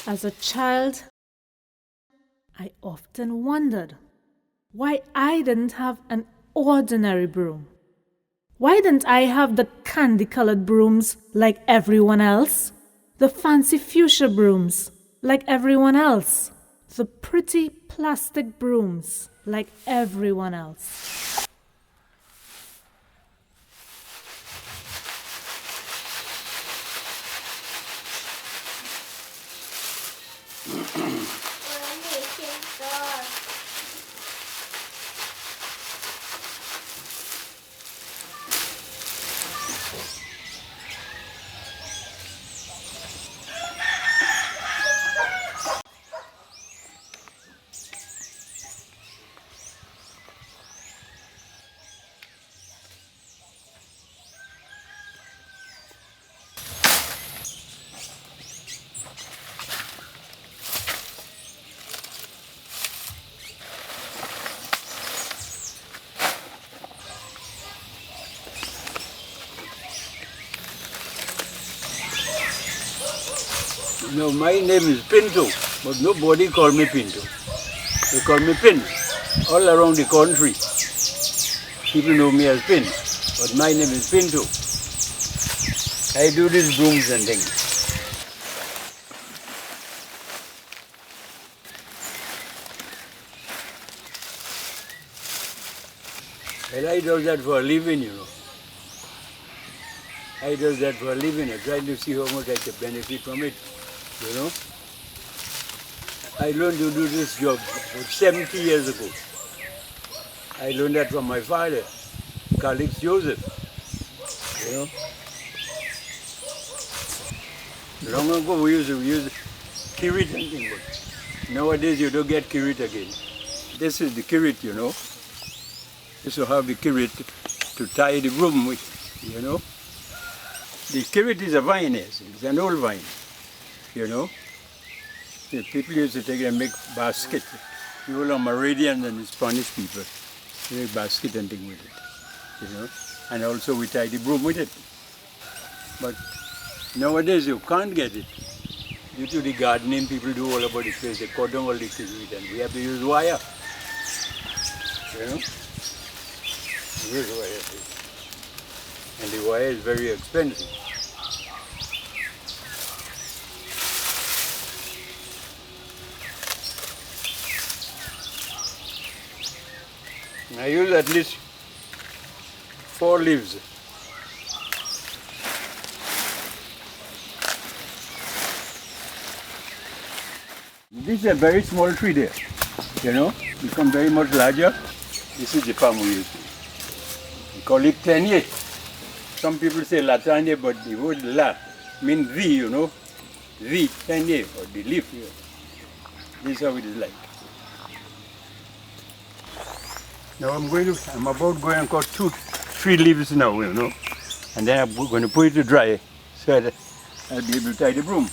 As a child, I often wondered why I didn't have an ordinary broom. Why didn't I have the candy-colored brooms like everyone else? The fancy fuchsia brooms like everyone else? The pretty plastic brooms like everyone else? No, my name is Pinto, but nobody call me Pinto. They call me Pin. All around the country, people know me as Pin, but my name is Pinto. I do these brooms and things. Well, I do that for a living, you know. I do that for a living. I try to see how much I can benefit from it, you know. I learned to do this job about 70 years ago. I learned that from my father, Calix Joseph, you know. Long ago we used to use kirit and things, but nowadays you don't get kirit again. This is the kirit, you know. This will have the kirit to tie the broom with, you know. The kirit is a vine, yes. It's an old vine, you know. The people used to take it and make basket. People are Meridians and the Spanish people. They make basket and thing with it, you know. And also we tie the broom with it. But nowadays you can't get it. Due to the gardening people do all about the place, they cut down all the kirit and we have to use wire, you know. Use wire. And the wire is very expensive. I use at least 4 leaves. This is a very small tree there, you know, become very much larger. This is the palm we use. We call it tenier. Some people say latania, but the word la means V, you know, V, tenier, or the leaf here. This is how it is like. Now I'm about going to cut 3 leaves now, you know, and then I'm going to put it to dry so that I'll be able to tie the broom.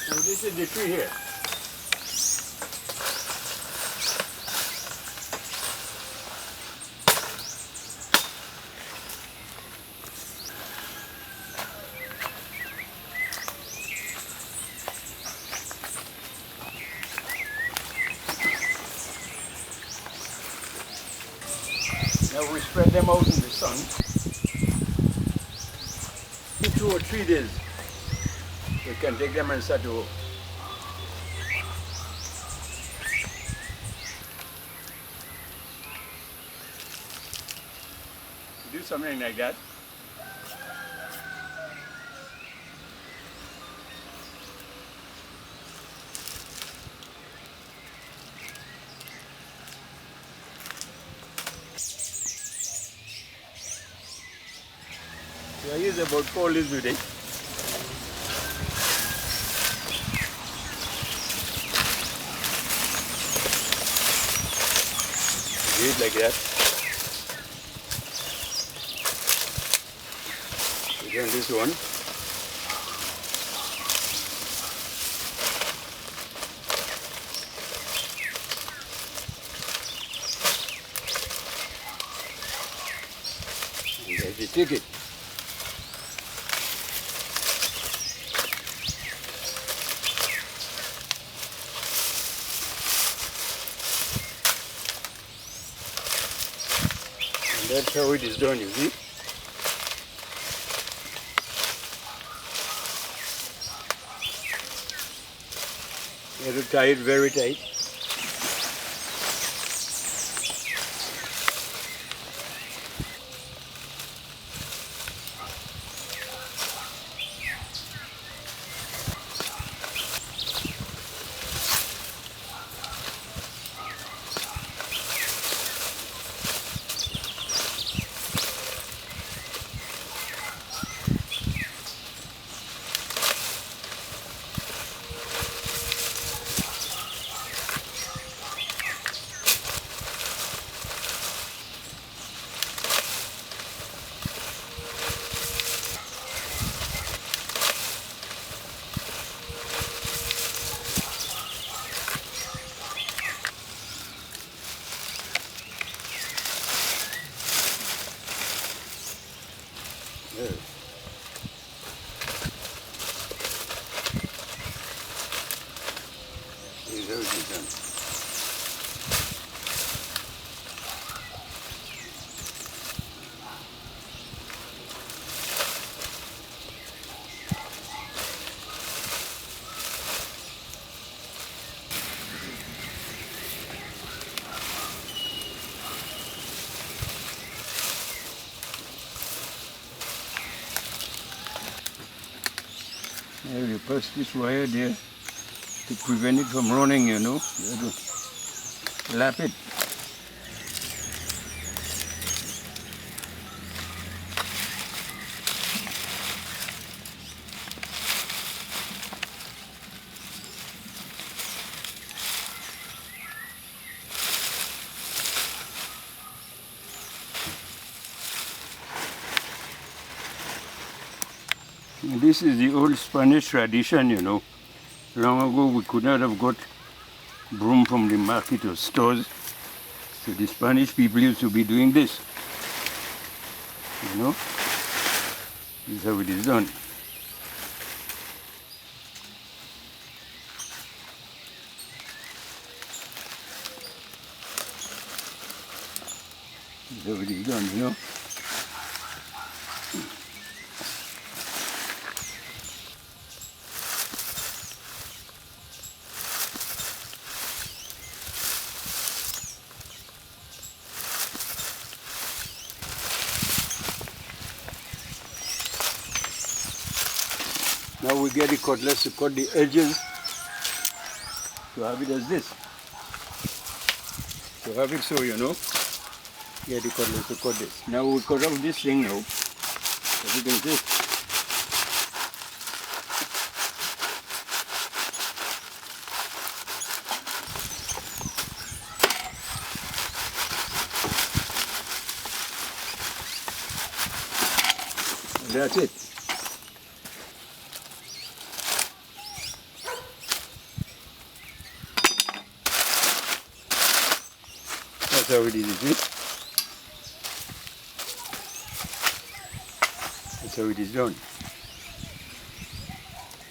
So this is the tree here. Now we spread them out in the sun. In 2 or 3 days, we can take them and start to work. Do something like that. So I use about 4 leaves a day. Do it like that. Then this one. And there's the ticket. And that's how it is done, you see. You have to tie it very tight. There. Here's how it is done. Now you pass this wire there to prevent it from running, you know. You have to lap it. And this is the old Spanish tradition, you know. Long ago we could not have got broom from the market or stores. So the Spanish people used to be doing this. You know? This is how it is done. This is how it is done, you know. Now we get the cutlass to cut the edges to have it as this. To have it so, you know, get the cutlass to cut this. Now we cut off this thing now, as you can see. And that's it. That's how it is, you see? That's how it is done.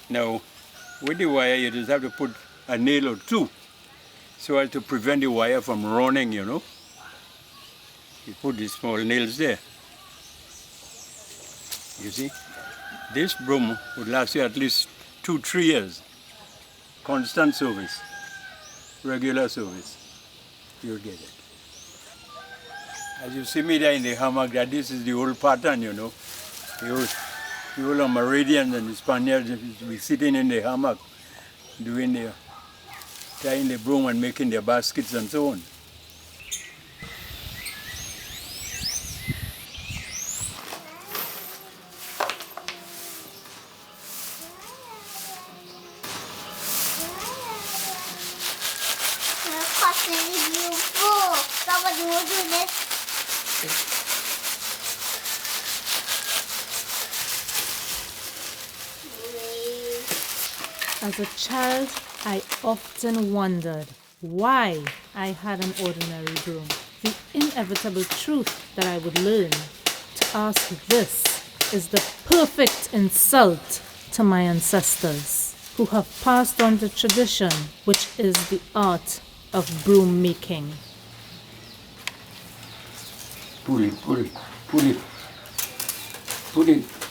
Now, with the wire, you just have to put a nail or two so as to prevent the wire from running, you know. You put these small nails there. You see? This broom would last you at least 2-3 years. Constant service, regular service. You'll get it. As you see me there in the hammock, that this is the old pattern, you know. The old Amerindians and the Spaniards will be sitting in the hammock, tying the broom and making their baskets and so on. Somebody will do this. As a child, I often wondered why I had an ordinary broom. The inevitable truth that I would learn to ask this is the perfect insult to my ancestors, who have passed on the tradition, which is the art of broom making. Pull it, pull it, pull it, pull it.